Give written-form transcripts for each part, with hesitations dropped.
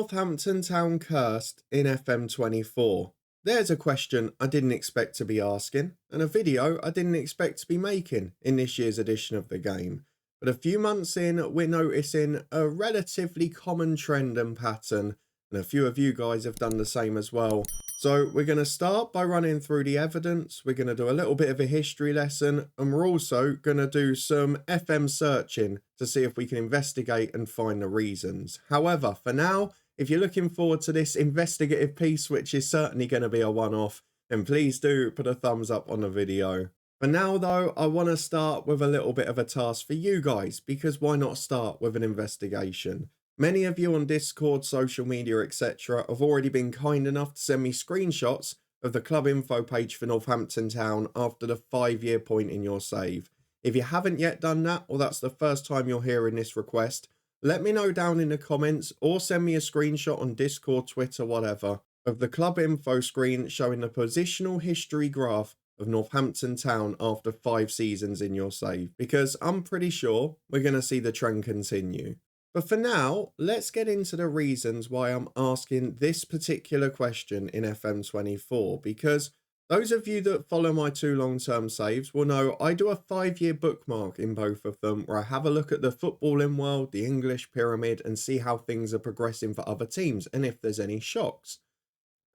Northampton Town cursed in FM24? There's a question I didn't expect to be asking, and a video I didn't expect to be making in this year's edition of the game. But a few months in, we're noticing a relatively common trend and pattern, and a few of you guys have done the same as well. So we're going to start by running through the evidence, we're going to do a little bit of a history lesson, and we're also going to do some FM searching to see if we can investigate and find the reasons. However, for now, if you're looking forward to this investigative piece, which is certainly going to be a one-off, then please do put a thumbs up on the video. For now though, I want to start with a little bit of a task for you guys, because why not start with an investigation? Many of you on Discord, social media, etc. have already been kind enough to send me screenshots of the club info page for Northampton Town after the 5-year point in your save. If you haven't yet done that, or that's the first time you're hearing this request, let me know down in the comments or send me a screenshot on Discord, Twitter, whatever, of the club info screen showing the positional history graph of Northampton Town after 5 seasons in your save, because I'm pretty sure we're going to see the trend continue. But for now, let's get into the reasons why I'm asking this particular question in FM24, because those of you that follow my 2 long-term saves will know I do a 5-year bookmark in both of them, where I have a look at the footballing world, the English pyramid, and see how things are progressing for other teams and if there's any shocks.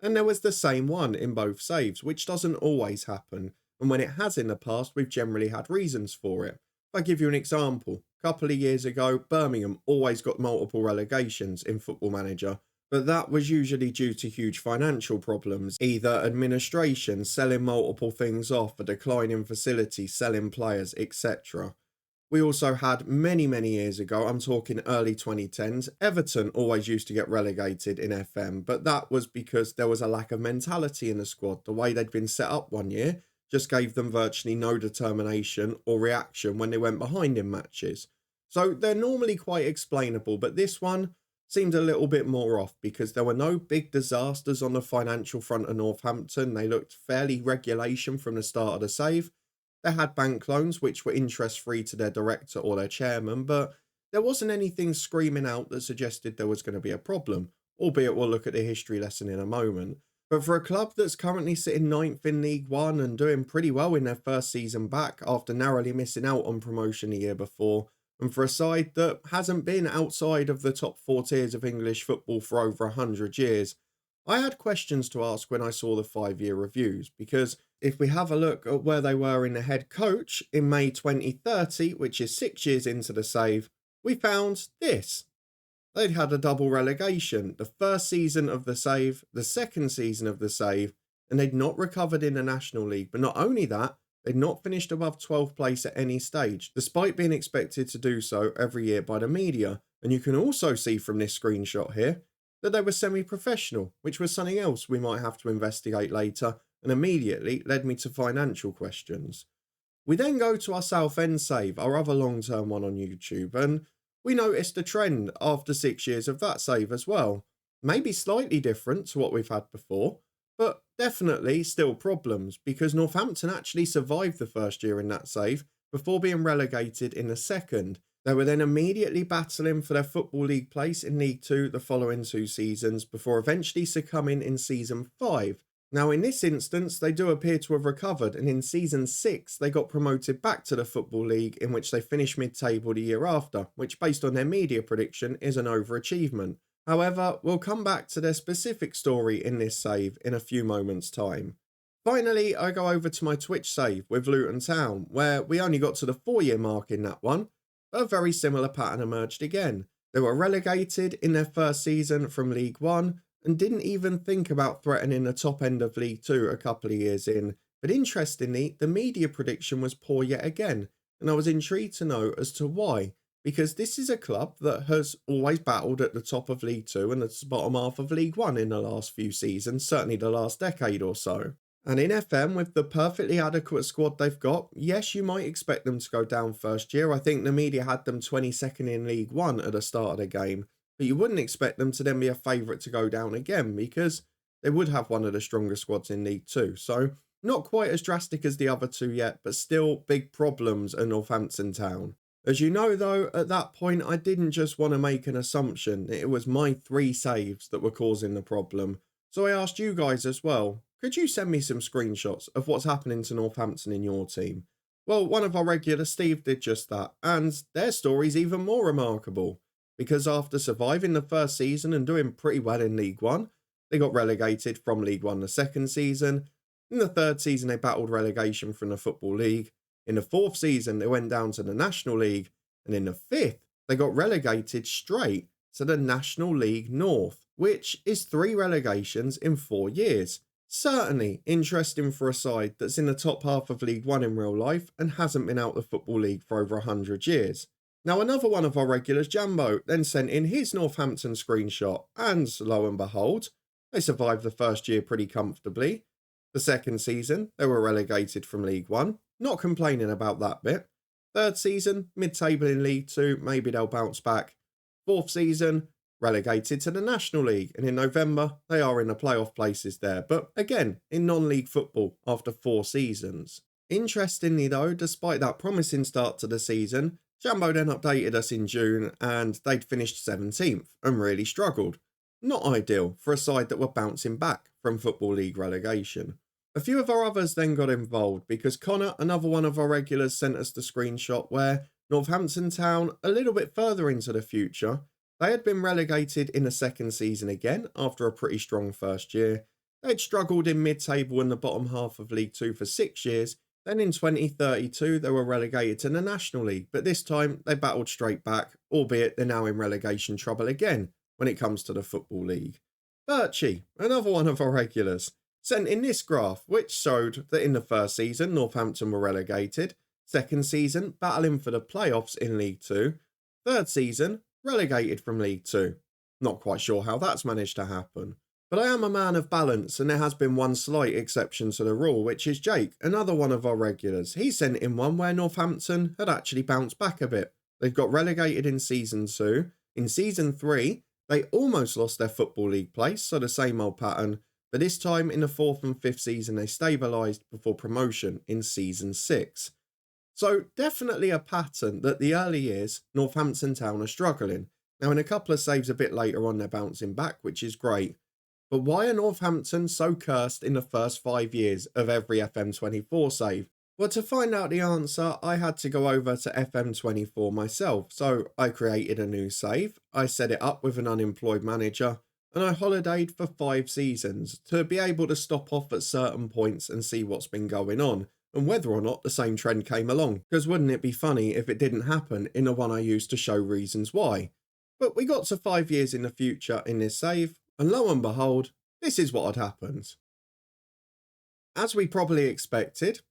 And there was the same one in both saves, which doesn't always happen, and when it has in the past, we've generally had reasons for it. If I give you an example, a couple of years ago, Birmingham always got multiple relegations in Football Manager, but that was usually due to huge financial problems, either administration, selling multiple things off, a decline in facilities, selling players, etc. We also had many years ago, I'm talking early 2010s, Everton always used to get relegated in FM, but that was because there was a lack of mentality in the squad. The way they'd been set up one year just gave them virtually no determination or reaction when they went behind in matches. So they're normally quite explainable, but this one seemed a little bit more off because there were no big disasters on the financial front of Northampton. They looked fairly regulation from the start of the save. They had bank loans which were interest-free to their director or their chairman, but there wasn't anything screaming out that suggested there was going to be a problem, albeit we'll look at the history lesson in a moment. But for a club that's currently sitting 9th in League One and doing pretty well in their first season back after narrowly missing out on promotion the year before, and for a side that hasn't been outside of the top 4 tiers of English football for over 100 years, I had questions to ask when I saw the 5-year reviews, because if we have a look at where they were in the head coach in May 2030, which is 6 years into the save, we found this. They'd had a double relegation, the first season of the save, the second season of the save, and they'd not recovered in the National League. But not only that, they'd not finished above 12th place at any stage, despite being expected to do so every year by the media. And you can also see from this screenshot here that they were semi-professional, which was something else we might have to investigate later, and immediately led me to financial questions. We then go to our Southend save, our other long-term one on YouTube, and we noticed a trend after 6 years of that save as well. Maybe slightly different to what we've had before, but definitely still problems, because Northampton actually survived the first year in that save before being relegated in the second. They were then immediately battling for their Football League place in League 2 the following 2 seasons, before eventually succumbing in Season 5. Now in this instance, they do appear to have recovered, and in Season 6 they got promoted back to the Football League, in which they finished mid-table the year after, which based on their media prediction is an overachievement. However, we'll come back to their specific story in this save in a few moments' time. Finally, I go over to my Twitch save with Luton Town, where we only got to the 4-year mark in that one, but a very similar pattern emerged again. They were relegated in their first season from League 1, and didn't even think about threatening the top end of League 2 a couple of years in. But interestingly, the media prediction was poor yet again, and I was intrigued to know as to why, because this is a club that has always battled at the top of League 2 and the bottom half of League 1 in the last few seasons, certainly the last decade or so. And in FM, with the perfectly adequate squad they've got, yes, you might expect them to go down first year. I think the media had them 22nd in League 1 at the start of the game. But you wouldn't expect them to then be a favourite to go down again, because they would have one of the stronger squads in League 2. So not quite as drastic as the other 2 yet, but still big problems at Northampton Town. As you know though, at that point I didn't just want to make an assumption, it was my 3 saves that were causing the problem. So I asked you guys as well, could you send me some screenshots of what's happening to Northampton in your team? Well, one of our regulars, Steve, did just that, and their story's even more remarkable. Because after surviving the first season and doing pretty well in League One, they got relegated from League One the second season. In the third season, they battled relegation from the Football League. In the fourth season, they went down to the National League. And in the fifth, they got relegated straight to the National League North, which is 3 relegations in 4 years. Certainly interesting for a side that's in the top half of League One in real life and hasn't been out the Football League for over 100 years. Now, another one of our regulars, Jambo, then sent in his Northampton screenshot, and lo and behold, they survived the first year pretty comfortably. The second season, they were relegated from League One, not complaining about that bit. Third season, mid-table in League Two, maybe they'll bounce back. Fourth season, relegated to the National League, and in November, they are in the playoff places there, but again, in non-league football after 4 seasons. Interestingly though, despite that promising start to the season, Jambo then updated us in June and they'd finished 17th and really struggled. Not ideal for a side that were bouncing back from Football League relegation. A few of our others then got involved because Connor, another one of our regulars, sent us the screenshot where Northampton Town, a little bit further into the future, they had been relegated in the second season again after a pretty strong first year. They'd struggled in mid-table in the bottom half of League Two for 6 years. Then in 2032, they were relegated to the National League, but this time they battled straight back, albeit they're now in relegation trouble again when it comes to the Football League. Birchie, another one of our regulars, sent in this graph, which showed that in the first season, Northampton were relegated, second season, battling for the playoffs in League Two, third season, relegated from League Two. Not quite sure how that's managed to happen. But I am a man of balance, and there has been one slight exception to the rule, which is Jake, another one of our regulars. He sent in one where Northampton had actually bounced back a bit. They've got relegated in Season 2. In Season 3, they almost lost their Football League place, so the same old pattern. But this time, in the 4th and 5th season, they stabilised before promotion in Season 6. So definitely a pattern that the early years, Northampton Town are struggling. Now, in a couple of saves a bit later on, they're bouncing back, which is great. But why are Northampton so cursed in the first 5 years of every FM24 save? Well, to find out the answer, I had to go over to FM24 myself. So I created a new save, I set it up with an unemployed manager, and I holidayed for 5 seasons to be able to stop off at certain points and see what's been going on, and whether or not the same trend came along. Because wouldn't it be funny if it didn't happen in the one I used to show reasons why? But we got to 5 years in the future in this save, and lo and behold, this is what had happened. As we probably expected,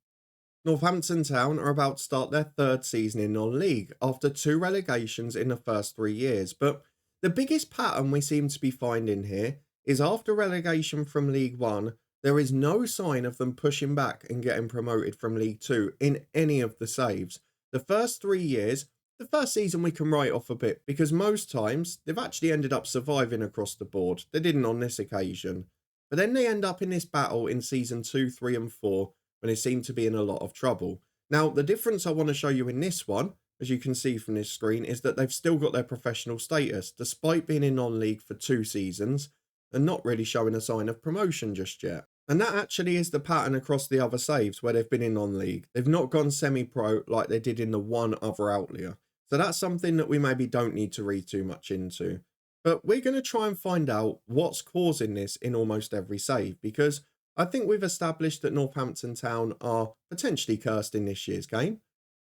Northampton Town are about to start their 3rd season in non-league after 2 relegations in the first 3 years. But the biggest pattern we seem to be finding here is after relegation from League One, there is no sign of them pushing back and getting promoted from League Two in any of the saves. The first 3 years, the first season we can write off a bit because most times they've actually ended up surviving across the board. They didn't on this occasion. But then they end up in this battle in Season 2, 3 and 4 when they seem to be in a lot of trouble. Now, the difference I want to show you in this one, as you can see from this screen, is that they've still got their professional status despite being in non-league for 2 seasons and not really showing a sign of promotion just yet. And that actually is the pattern across the other saves where they've been in non-league. They've not gone semi-pro like they did in the one other outlier. So that's something that we maybe don't need to read too much into. But we're going to try and find out what's causing this in almost every save, because I think we've established that Northampton Town are potentially cursed in this year's game.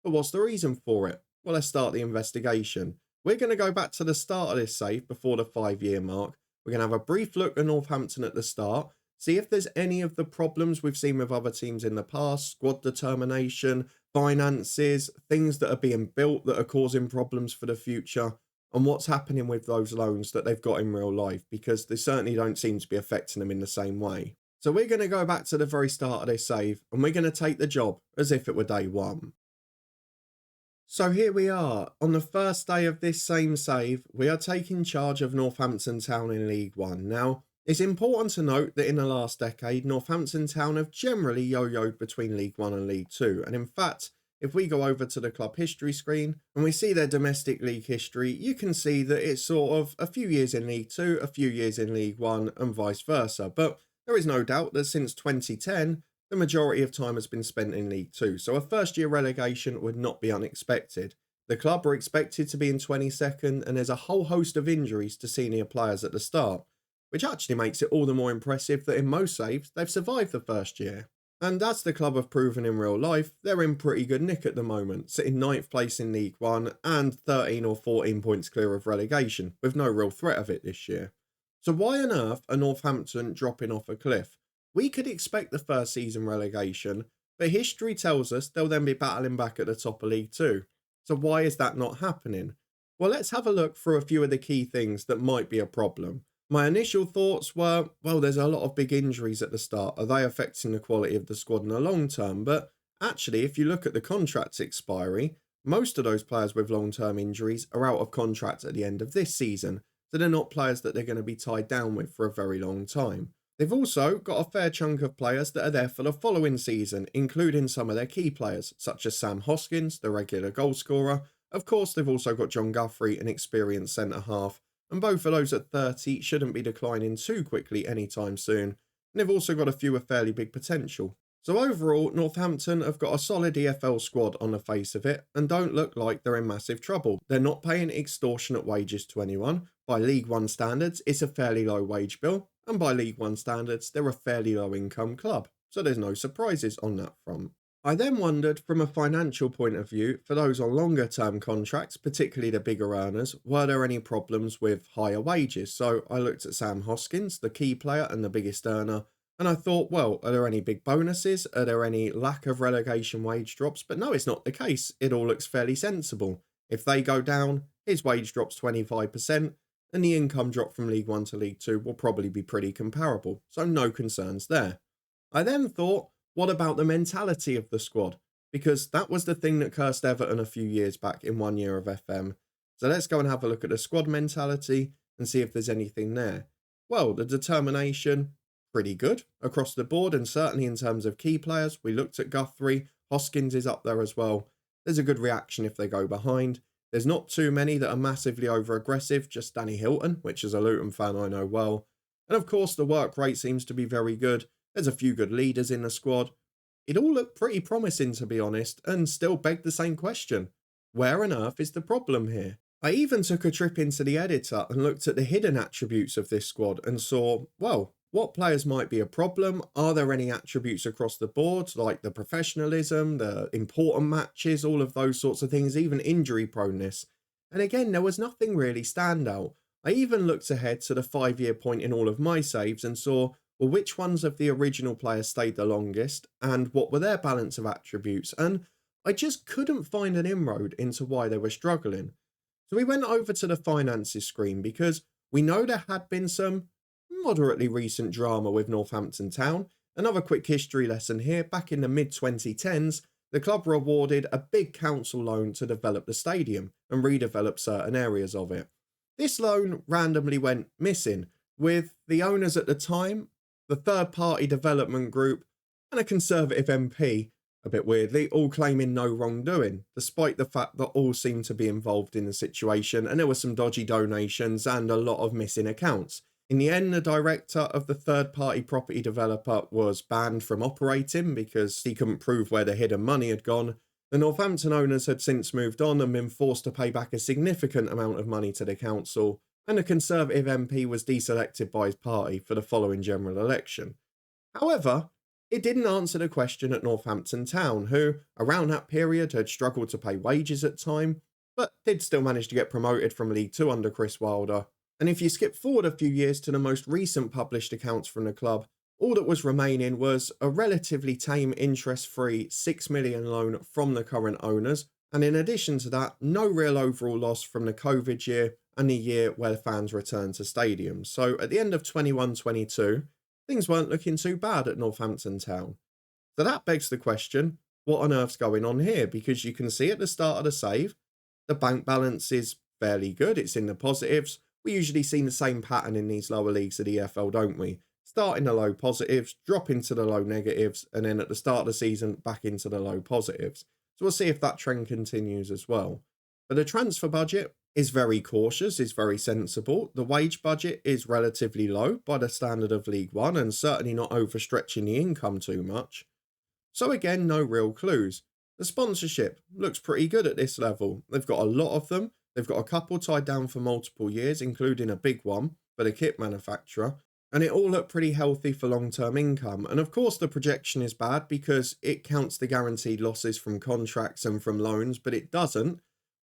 But what's the reason for it? Well, let's start the investigation. We're going to go back to the start of this save before the 5-year mark. We're going to have a brief look at Northampton at the start, see if there's any of the problems we've seen with other teams in the past, squad determination, finances, things that are being built that are causing problems for the future, and what's happening with those loans that they've got in real life, because they certainly don't seem to be affecting them in the same way. So we're going to go back to the very start of this save, and we're going to take the job as if it were day one. So here we are, on the first day of this same save, we are taking charge of Northampton Town in League One. Now, it's important to note that in the last decade, Northampton Town have generally yo-yoed between League One and League Two, and in fact, if we go over to the club history screen and we see their domestic league history, you can see that it's sort of a few years in League Two, a few years in League One, and vice versa. But there is no doubt that since 2010, the majority of time has been spent in League Two, so a first-year relegation would not be unexpected. The club were expected to be in 22nd, and there's a whole host of injuries to senior players at the start, which actually makes it all the more impressive that in most saves, they've survived the first year. And as the club have proven in real life, they're in pretty good nick at the moment, sitting 9th place in League One and 13 or 14 points clear of relegation, with no real threat of it this year. So why on earth are Northampton dropping off a cliff? We could expect the first season relegation, but history tells us they'll then be battling back at the top of League Two. So why is that not happening? Well, let's have a look through a few of the key things that might be a problem. My initial thoughts were, well, there's a lot of big injuries at the start. Are they affecting the quality of the squad in the long term? But actually, if you look at the contract's expiry, most of those players with long-term injuries are out of contract at the end of this season, so they're not players that they're going to be tied down with for a very long time. They've also got a fair chunk of players that are there for the following season, including some of their key players, such as Sam Hoskins, the regular goalscorer. Of course, they've also got John Guthrie, an experienced centre-half, and both of those at 30 shouldn't be declining too quickly anytime soon, and they've also got a few with fairly big potential. So overall, Northampton have got a solid EFL squad on the face of it, and don't look like they're in massive trouble. They're not paying extortionate wages to anyone. By League One standards, it's a fairly low wage bill, and by League One standards, they're a fairly low income club, so there's no surprises on that front. I then wondered, from a financial point of view, for those on longer term contracts, particularly the bigger earners, were there any problems with higher wages? So I looked at Sam Hoskins, the key player and the biggest earner, and I thought, well, are there any big bonuses? Are there any lack of relegation wage drops? But no, it's not the case. It all looks fairly sensible. If they go down, his wage drops 25%, and the income drop from League One to League Two will probably be pretty comparable. So no concerns there. I then thought, what about the mentality of the squad? Because that was the thing that cursed Everton a few years back in 1 year of FM. So let's go and have a look at the squad mentality and see if there's anything there. Well, the determination, pretty good across the board, and certainly in terms of key players. We looked at Guthrie, Hoskins is up there as well. There's a good reaction if they go behind. There's not too many that are massively over-aggressive, just Danny Hilton, which is a Luton fan I know well. And of course, the work rate seems to be very good. There's a few good leaders in the squad. It all looked pretty promising, to be honest, and still begged the same question. Where on earth is the problem here? I even took a trip into the editor and looked at the hidden attributes of this squad and saw, well, what players might be a problem? Are there any attributes across the board, like the professionalism, the important matches, all of those sorts of things, even injury proneness? And again, there was nothing really standout. I even looked ahead to the 5-year point in all of my saves and saw, well, which ones of the original players stayed the longest and what were their balance of attributes? And I just couldn't find an inroad into why they were struggling. So we went over to the finances screen because we know there had been some moderately recent drama with Northampton Town. Another quick history lesson here. Back in the mid-2010s, the club were awarded a big council loan to develop the stadium and redevelop certain areas of it. This loan randomly went missing, with the owners at the time, the third-party development group, and a Conservative MP, a bit weirdly, all claiming no wrongdoing, despite the fact that all seemed to be involved in the situation, and there were some dodgy donations and a lot of missing accounts. In the end, the director of the third-party property developer was banned from operating because he couldn't prove where the hidden money had gone. The Northampton owners had since moved on and been forced to pay back a significant amount of money to the council, and the Conservative MP was deselected by his party for the following general election. However, it didn't answer the question at Northampton Town, who, around that period, had struggled to pay wages at time, but did still manage to get promoted from League Two under Chris Wilder. And if you skip forward a few years to the most recent published accounts from the club, all that was remaining was a relatively tame interest-free £6 million loan from the current owners, and in addition to that, no real overall loss from the COVID year and the year where fans returned to stadiums. So at the end of 21-22, things weren't looking too bad at Northampton Town. So that begs the question, what on earth's going on here? Because you can see at the start of the save, the bank balance is fairly good, it's in the positives. We usually see the same pattern in these lower leagues of the EFL, don't we? Start in the low positives, drop into the low negatives, and then at the start of the season, back into the low positives. So we'll see if that trend continues as well. But the transfer budget is very cautious, is very sensible. The wage budget is relatively low by the standard of League One and certainly not overstretching the income too much. So again, no real clues. The sponsorship looks pretty good at this level. They've got a lot of them. They've got a couple tied down for multiple years, including a big one for the kit manufacturer. And it all looked pretty healthy for long-term income. And of course, the projection is bad because it counts the guaranteed losses from contracts and from loans, but it doesn't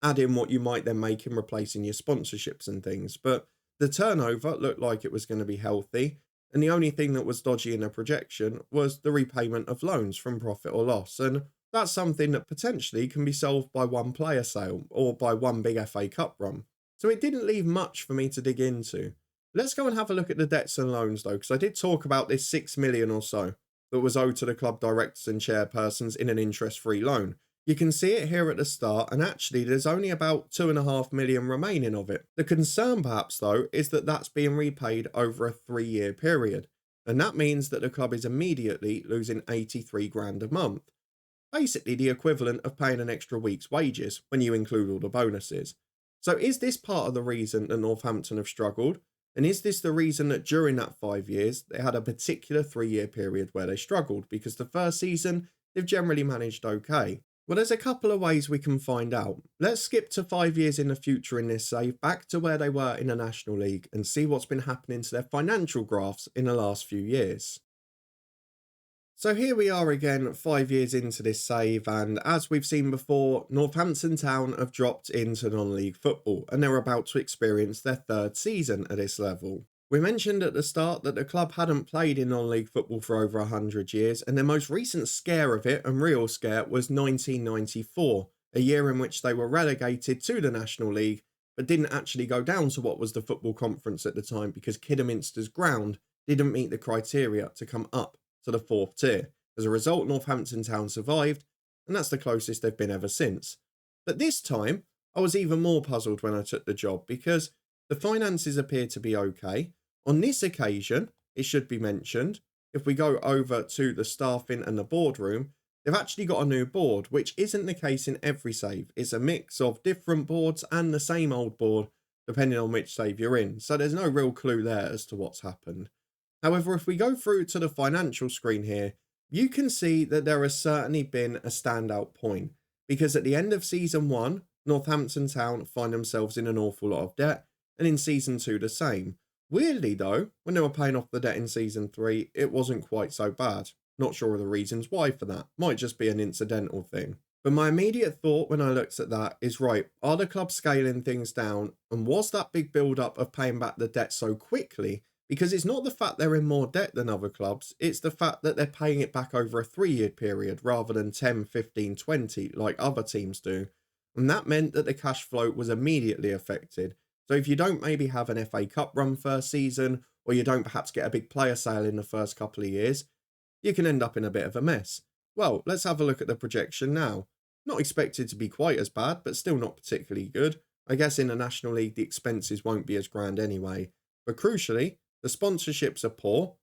add in what you might then make in replacing your sponsorships and things. But the turnover looked like it was going to be healthy. And the only thing that was dodgy in the projection was the repayment of loans from profit or loss. And that's something that potentially can be solved by one player sale or by one big FA Cup run. So it didn't leave much for me to dig into. Let's go and have a look at the debts and loans though, because I did talk about this 6 million or so that was owed to the club directors and chairpersons in an interest-free loan. You can see it here at the start, and actually there's only about 2.5 million remaining of it. The concern perhaps though is that that's being repaid over a 3-year period, and that means that the club is immediately losing 83 grand a month. Basically the equivalent of paying an extra week's wages when you include all the bonuses. So is this part of the reason that Northampton have struggled? And is this the reason that during that 5 years, they had a particular 3-year period where they struggled? Because the first season, they've generally managed okay. Well, there's a couple of ways we can find out. Let's skip to 5 years in the future in this save, back to where they were in the National League and see what's been happening to their financial graphs in the last few years. So here we are again 5 years into this save, and as we've seen before, Northampton Town have dropped into non-league football and they're about to experience their 3rd season at this level. We mentioned at the start that the club hadn't played in non-league football for over 100 years, and their most recent scare of it, and real scare, was 1994, a year in which they were relegated to the National League but didn't actually go down to what was the football conference at the time because Kidderminster's ground didn't meet the criteria to come up to the 4th tier. As a result, Northampton Town survived, and that's the closest they've been ever since. But this time, I was even more puzzled when I took the job because the finances appear to be okay. On this occasion, it should be mentioned, if we go over to the staffing and the boardroom, they've actually got a new board, which isn't the case in every save. It's a mix of different boards and the same old board, depending on which save you're in. So there's no real clue there as to what's happened. However, if we go through to the financial screen here, you can see that there has certainly been a standout point, because at the end of season 1, Northampton Town find themselves in an awful lot of debt, and in season 2 the same. Weirdly though, when they were paying off the debt in season 3, it wasn't quite so bad. Not sure of the reasons why for that, might just be an incidental thing. But my immediate thought when I looked at that is, right, are the club scaling things down, and was that big build-up of paying back the debt so quickly? Because it's not the fact they're in more debt than other clubs, it's the fact that they're paying it back over a 3-year period rather than 10, 15, 20 like other teams do. And that meant that the cash flow was immediately affected. So if you don't maybe have an FA Cup run first season, or you don't perhaps get a big player sale in the first couple of years, you can end up in a bit of a mess. Well, let's have a look at the projection now. Not expected to be quite as bad, but still not particularly good. I guess in the National League the expenses won't be as grand anyway. But crucially, the sponsorships are poor,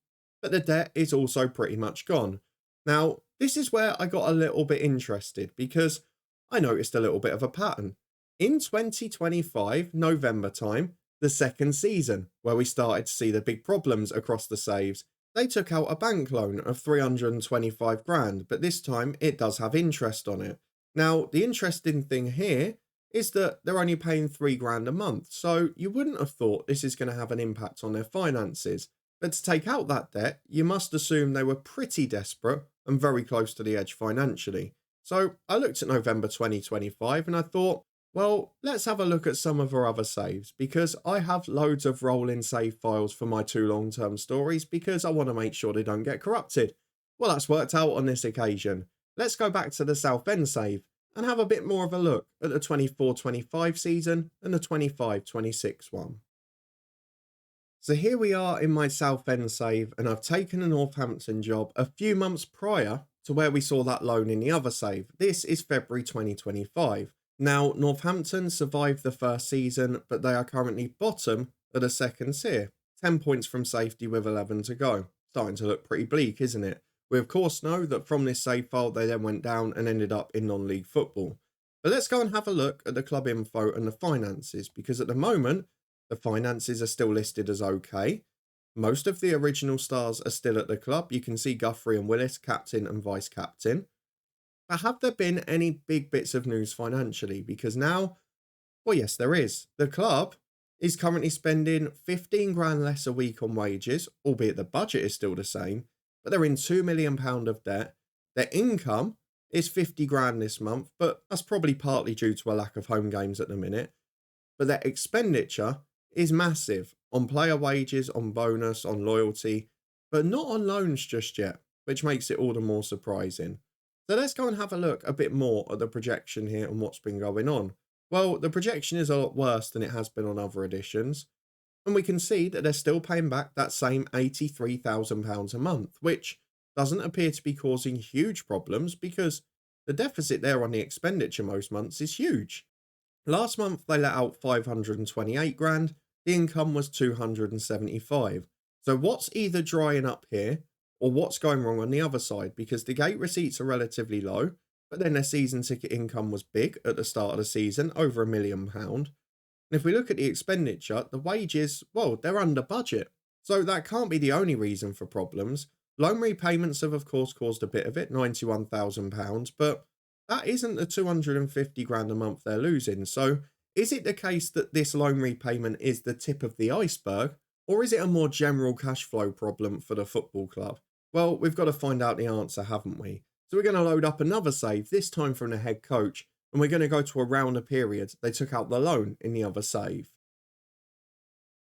but the debt is also pretty much gone. Now, this is where I got a little bit interested because I noticed a little bit of a pattern. In 2025, November time, the 2nd season, where we started to see the big problems across the saves, they took out a bank loan of 325 grand, but this time it does have interest on it. Now, the interesting thing here is that they're only paying 3 grand a month, so you wouldn't have thought this is going to have an impact on their finances. But to take out that debt, you must assume they were pretty desperate and very close to the edge financially. So I looked at November 2025 and I thought, well, let's have a look at some of our other saves, because I have loads of rolling save files for my 2 long-term stories because I want to make sure they don't get corrupted. Well, that's worked out on this occasion. Let's go back to the Southend save and have a bit more of a look at the 24-25 season and the 25-26 one. So here we are in my Southend save, and I've taken a Northampton job a few months prior to where we saw that loan in the other save. This is February 2025. Now, Northampton survived the first season, but they are currently bottom of the 2nd tier. 10 points from safety with 11 to go. Starting to look pretty bleak, isn't it? We of course know that from this save file they then went down and ended up in non-league football. But let's go and have a look at the club info and the finances, because at the moment the finances are still listed as okay. Most of the original stars are still at the club. You can see Guthrie and Willis, captain and vice captain. But have there been any big bits of news financially? Because now, well, yes, there is. The club is currently spending 15 grand less a week on wages, albeit the budget is still the same, but they're in £2 million of debt. Their income is 50 grand this month, but that's probably partly due to a lack of home games at the minute. But their expenditure is massive on player wages, on bonus, on loyalty, but not on loans just yet, which makes it all the more surprising. So let's go and have a look a bit more at the projection here and what's been going on. Well, the projection is a lot worse than it has been on other editions, and we can see that they're still paying back that same £83,000 a month, which doesn't appear to be causing huge problems because the deficit there on the expenditure most months is huge. Last month they let out 528 grand, the income was 275. So what's either drying up here or what's going wrong on the other side, because the gate receipts are relatively low, but then their season ticket income was big at the start of the season, over £1 million. And if we look at the expenditure, the wages, well, they're under budget. So that can't be the only reason for problems. Loan repayments have of course caused a bit of it, £91,000, but that isn't the 250 grand a month they're losing. So is it the case that this loan repayment is the tip of the iceberg, or is it a more general cash flow problem for the football club? Well, we've got to find out the answer, haven't we? So we're going to load up another save, this time from the head coach, and we're going to go to around the period they took out the loan in the other save.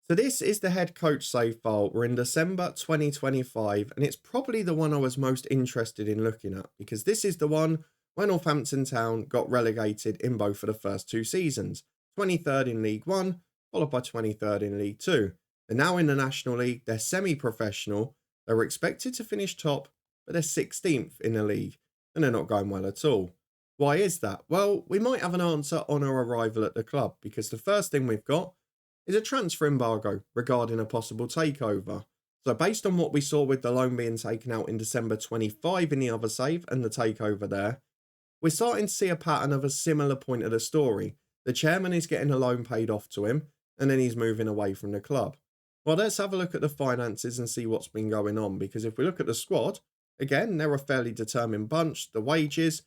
So this is the head coach save file. We're in December 2025, and it's probably the one I was most interested in looking at, because this is the one where Northampton Town got relegated in both of the first two seasons. 23rd in League 1, followed by 23rd in League 2. And now in the National League, they're semi-professional. They were expected to finish top, but they're 16th in the league, and they're not going well at all. Why is that? Well, we might have an answer on our arrival at the club, because the first thing we've got is a transfer embargo regarding a possible takeover. So based on what we saw with the loan being taken out in December 25 in the other save and the takeover there, we're starting to see a pattern of a similar point of the story. The chairman is getting a loan paid off to him, and then he's moving away from the club. Well, let's have a look at the finances and see what's been going on, because if we look at the squad, again, they're a fairly determined bunch. The wages,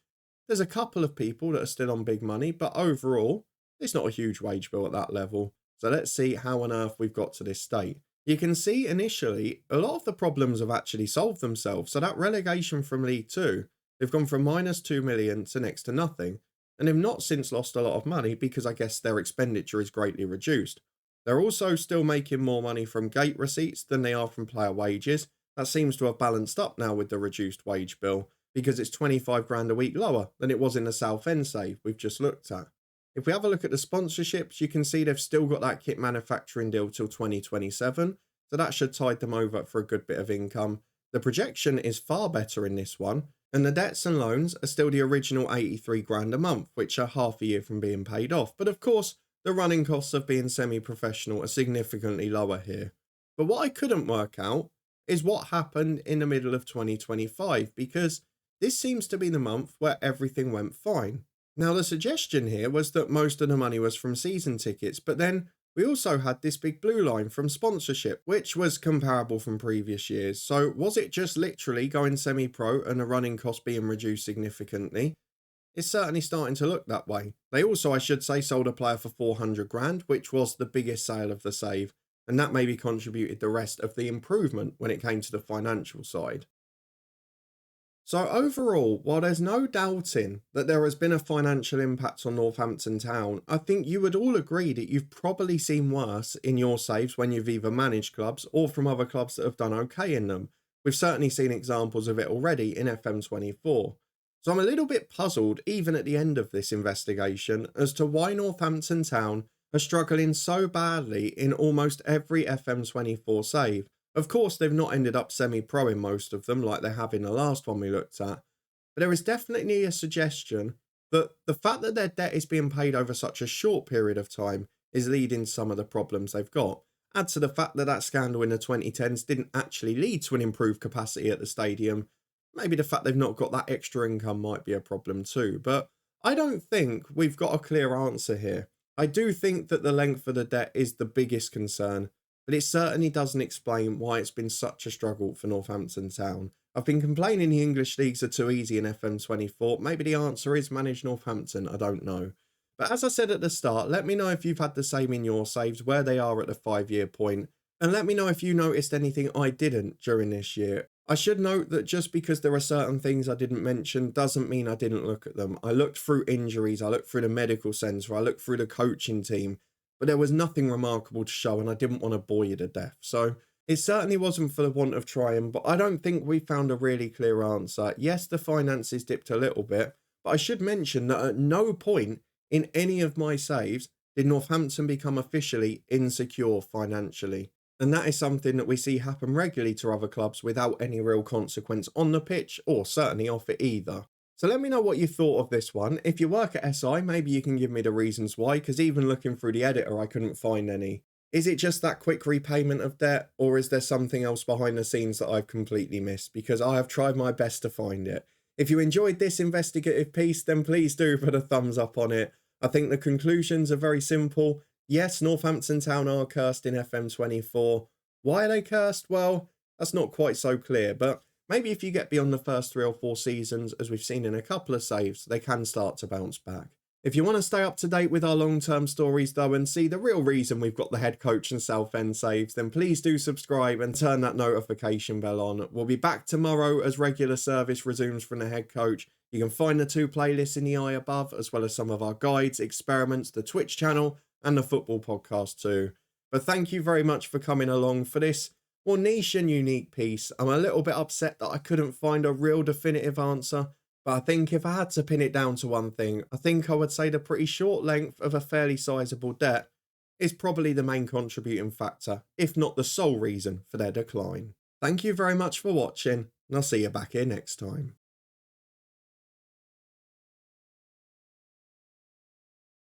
there's a couple of people that are still on big money, but overall, it's not a huge wage bill at that level. So let's see how on earth we've got to this state. You can see initially, a lot of the problems have actually solved themselves. So that relegation from League 2, they've gone from minus 2 million to next to nothing. And they've not since lost a lot of money because I guess their expenditure is greatly reduced. They're also still making more money from gate receipts than they are from player wages. That seems to have balanced up now with the reduced wage bill, because it's 25 grand a week lower than it was in the Southend save we've just looked at. If we have a look at the sponsorships, you can see they've still got that kit manufacturing deal till 2027, so that should tide them over for a good bit of income. The projection is far better in this one, and the debts and loans are still the original 83 grand a month, which are half a year from being paid off. But of course, the running costs of being semi-professional are significantly lower here. But what I couldn't work out is what happened in the middle of 2025, because this seems to be the month where everything went fine. Now, the suggestion here was that most of the money was from season tickets, but then we also had this big blue line from sponsorship, which was comparable from previous years. So was it just literally going semi-pro and the running cost being reduced significantly? It's certainly starting to look that way. They also, I should say, sold a player for 400 grand, which was the biggest sale of the save, and that maybe contributed the rest of the improvement when it came to the financial side. So overall, while there's no doubting that there has been a financial impact on Northampton Town, I think you would all agree that you've probably seen worse in your saves when you've either managed clubs or from other clubs that have done okay in them. We've certainly seen examples of it already in FM24. So I'm a little bit puzzled, even at the end of this investigation, as to why Northampton Town are struggling so badly in almost every FM24 save. Of course, they've not ended up semi-pro in most of them like they have in the last one we looked at, but there is definitely a suggestion that the fact that their debt is being paid over such a short period of time is leading to some of the problems they've got. Add to the fact that that scandal in the 2010s didn't actually lead to an improved capacity at the stadium, Maybe the fact they've not got that extra income might be a problem too, but I don't think we've got a clear answer here. I do think that the length of the debt is the biggest concern, but it certainly doesn't explain why it's been such a struggle for Northampton Town. I've been complaining the English leagues are too easy in FM24. Maybe the answer is manage Northampton, I don't know. But as I said at the start, let me know if you've had the same in your saves, where they are at the 5-year point, and let me know if you noticed anything I didn't during this year. I should note that just because there are certain things I didn't mention doesn't mean I didn't look at them. I looked through injuries, I looked through the medical centre, I looked through the coaching team, but there was nothing remarkable to show and I didn't want to bore you to death. So it certainly wasn't for the want of trying, but I don't think we found a really clear answer. Yes, the finances dipped a little bit, but I should mention that at no point in any of my saves did Northampton become officially insecure financially. And that is something that we see happen regularly to other clubs without any real consequence on the pitch or certainly off it either. So let me know what you thought of this one. If you work at SI, maybe you can give me the reasons why, because even looking through the editor, I couldn't find any. Is it just that quick repayment of debt, or is there something else behind the scenes that I've completely missed? Because I have tried my best to find it. If you enjoyed this investigative piece, then please do put a thumbs up on it. I think the conclusions are very simple. Yes, Northampton Town are cursed in FM24. Why are they cursed? Well, that's not quite so clear, but maybe if you get beyond the first 3 or 4 seasons, as we've seen in a couple of saves, they can start to bounce back. If you want to stay up to date with our long-term stories though and see the real reason we've got the head coach and Southend saves, then please do subscribe and turn that notification bell on. We'll be back tomorrow as regular service resumes from the head coach. You can find the 2 playlists in the eye above, as well as some of our guides, experiments, the Twitch channel, and the football podcast too. But thank you very much for coming along for this more niche and unique piece. I'm a little bit upset that I couldn't find a real definitive answer, but I think if I had to pin it down to one thing, I think I would say the pretty short length of a fairly sizable debt is probably the main contributing factor, if not the sole reason for their decline. Thank you very much for watching, and I'll see you back here next time.